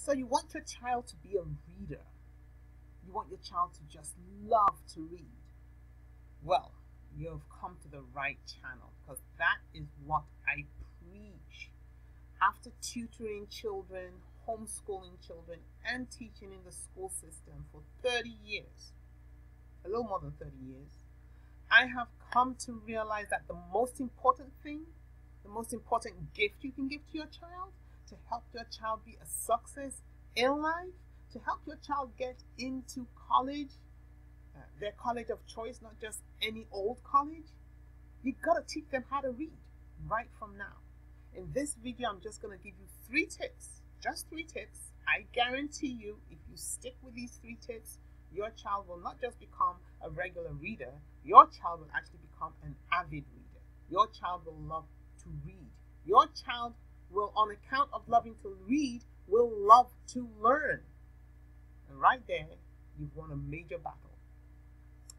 So you want your child to be a reader. You want your child to just love to read. Well, you've come to the right channel because that is what I preach. After tutoring children, homeschooling children, and teaching in the school system for 30 years, a little more than 30 years, I have come to realize that the most important thing, the most important gift you can give to your child to help your child be a success in life, to help your child get into college, their college of choice, not just any old college, you gotta teach them how to read right from now. In this video, I'm just gonna give you 3 tips, just 3 tips. I guarantee you, if you stick with these 3 tips, your child will not just become a regular reader, your child will actually become an avid reader. Your child will love to read. Your child will, on account of loving to read, will love to learn. And right there, you've won a major battle.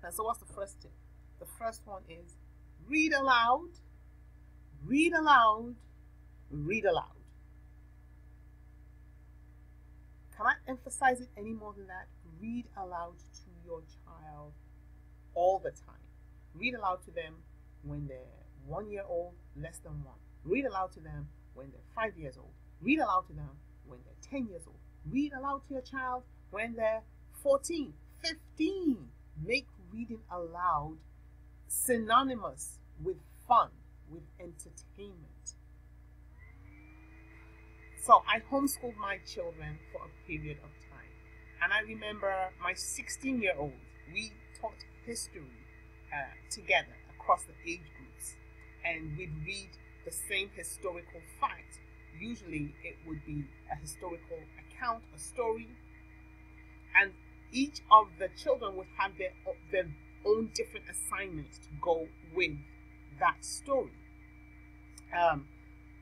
And so what's the first tip? The first one is read aloud, read aloud, read aloud. Can I emphasize it any more than that? Read aloud to your child all the time. Read aloud to them when they're 1 year old, less than 1. Read aloud to them when they're 5 years old. Read aloud to them when they're 10 years old. Read aloud to your child when they're 14, 15. Make reading aloud synonymous with fun, with entertainment. So I homeschooled my children for a period of time. And I remember my 16-year-old, we taught history together across the age groups. And we'd read the same historical fact. Usually it would be a historical account, a story. And each of the children would have their own different assignments to go with that story.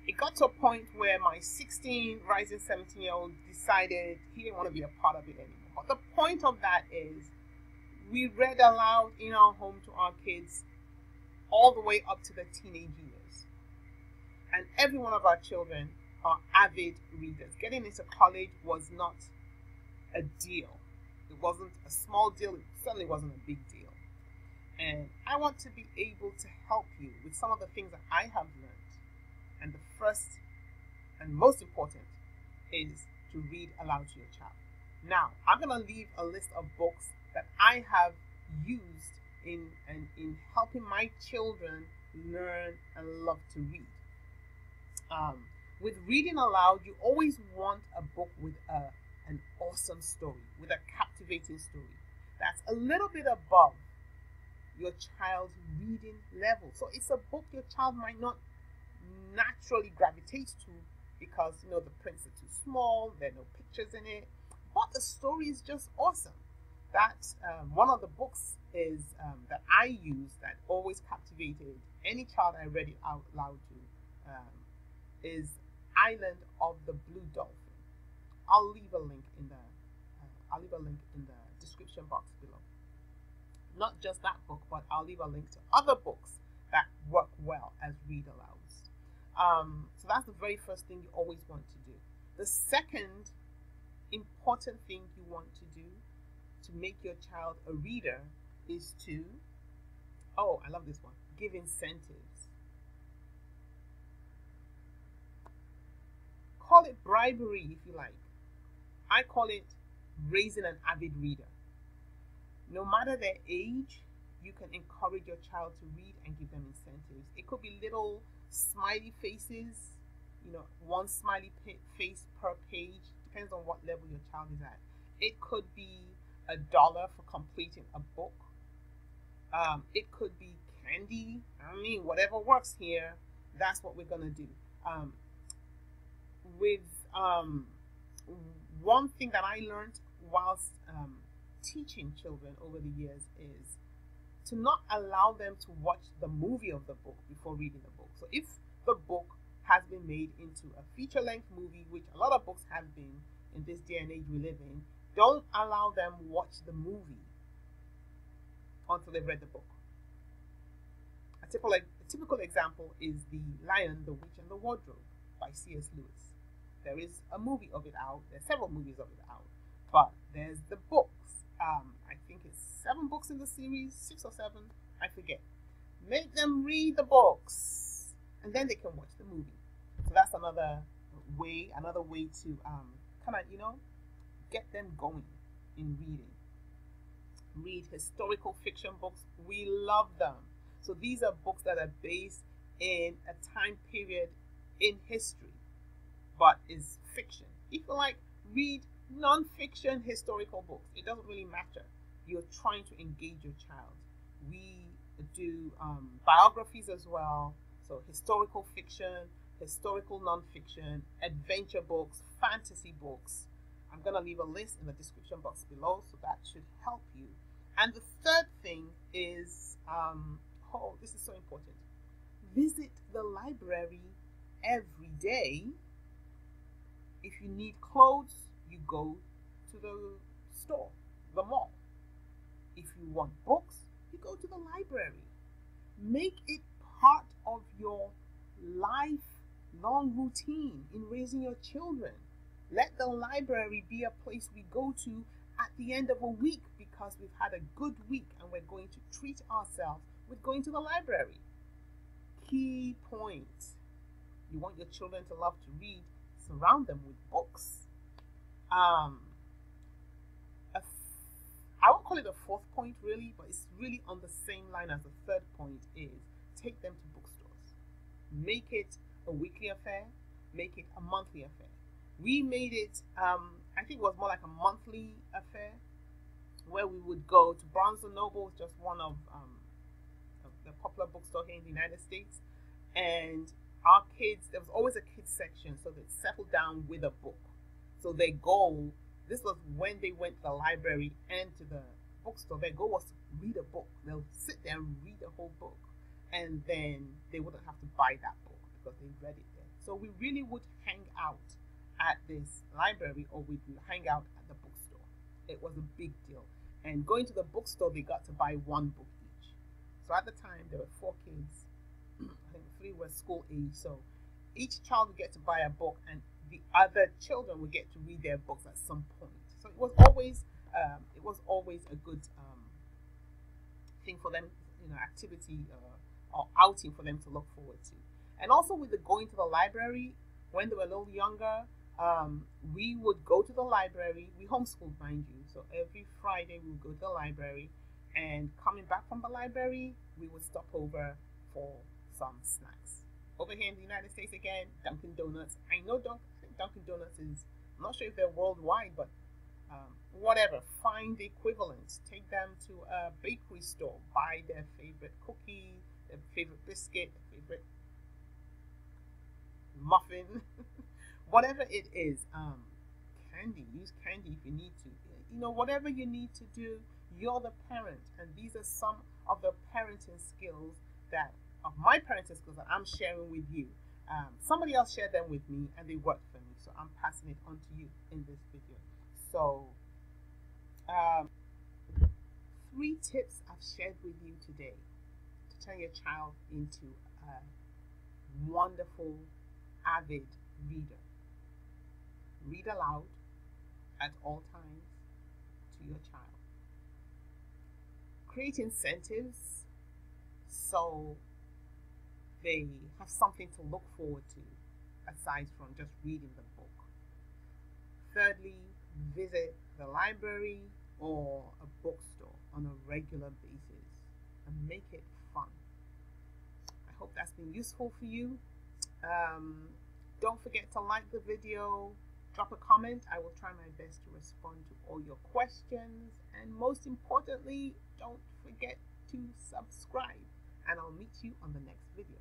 It got to a point where my 16, rising 17-year-old decided he didn't want to be a part of it anymore. But the point of that is we read aloud in our home to our kids all the way up to the teenage years. And every one of our children are avid readers. Getting into college was not a deal. It wasn't a small deal. It certainly wasn't a big deal. And I want to be able to help you with some of the things that I have learned. And the first and most important is to read aloud to your child. Now, I'm going to leave a list of books that I have used in helping my children learn and love to read. With reading aloud, you always want a book with an awesome story, with a captivating story that's a little bit above your child's reading level. So it's a book your child might not naturally gravitate to because the prints are too small, there are no pictures in it, but the story is just awesome. That's one of the books is that I use that always captivated any child I read it out loud to is Island of the Blue Dolphin. I'll leave a link in the description box below. Not just that book, but I'll leave a link to other books that work well as read alouds. So that's the very first thing you always want to do. The second important thing you want to do to make your child a reader is to, oh, I love this one, give incentives. Call it bribery if you like. I call it raising an avid reader. No matter their age, you can encourage your child to read and give them incentives. It could be little smiley faces, one smiley face per page, depends on what level your child is at. It could be $1 for completing a book. It could be candy. Whatever works here, that's what we're gonna do. One thing that I learned whilst teaching children over the years is to not allow them to watch the movie of the book before reading the book. So if the book has been made into a feature-length movie, which a lot of books have been in this day and age we live in, don't allow them watch the movie until they've read the book. A typical example is The Lion, the Witch, and the Wardrobe by C.S. Lewis. There is a movie of it out. There's several movies of it out. But there's the books. I think it's 7 books in the series, 6 or 7, I forget. Make them read the books, and then they can watch the movie. So that's another way to kind of, get them going in reading. Read historical fiction books. We love them. So these are books that are based in a time period in history, but is fiction. If you like, read non-fiction historical books. It doesn't really matter. You're trying to engage your child. We do biographies as well. So historical fiction, historical non-fiction, adventure books, fantasy books. I'm going to leave a list in the description box below, so that should help you. And the third thing is, this is so important. Visit the library every day. If you need clothes, you go to the store, the mall. If you want books, you go to the library. Make it part of your lifelong routine in raising your children. Let the library be a place we go to at the end of a week because we've had a good week and we're going to treat ourselves with going to the library. Key point. You want your children to love to read, surround them with books. I won't call it a 4th point really, but it's really on the same line as the 3rd point is take them to bookstores. Make it a weekly affair, make it a monthly affair. We made it, I think it was more like a monthly affair where we would go to Barnes & Noble, just one of the popular bookstore here in the United States. And our kids, there was always a kids section, so they'd settle down with a book. So their goal, this was when they went to the library and to the bookstore, their goal was to read a book. They'll sit there and read a whole book. And then they wouldn't have to buy that book because they read it there. So we really would hang out at this library, or we'd hang out at the bookstore. It was a big deal. And going to the bookstore, they got to buy 1 book each. So at the time, there were 4 kids. I think 3 were school age. So each child would get to buy a book, and the other children would get to read their books at some point. So it was always a good thing for them, activity or outing for them to look forward to. And also with the going to the library, when they were a little younger, we would go to the library. We homeschooled, mind you. So every Friday we would go to the library, and coming back from the library, we would stop over for some snacks. Over here in the United States again, Dunkin' Donuts. I know Dunkin' Donuts is, I'm not sure if they're worldwide, but whatever. Find the equivalents. Take them to a bakery store. Buy their favorite cookie, their favorite biscuit, their favorite muffin. Whatever it is, candy. Use candy if you need to. Whatever you need to do, you're the parent. And these are some of the parenting skills of my parenting skills that I'm sharing with you. Somebody else shared them with me and they worked for me. So I'm passing it on to you in this video. So 3 tips I've shared with you today to turn your child into a wonderful, avid reader. Read aloud at all times to your child. Create incentives so they have something to look forward to aside from just reading the book. Thirdly, visit the library or a bookstore on a regular basis and make it fun. I hope that's been useful for you. Don't forget to like the video, drop a comment. I will try my best to respond to all your questions. And most importantly, don't forget to subscribe. And I'll meet you on the next video.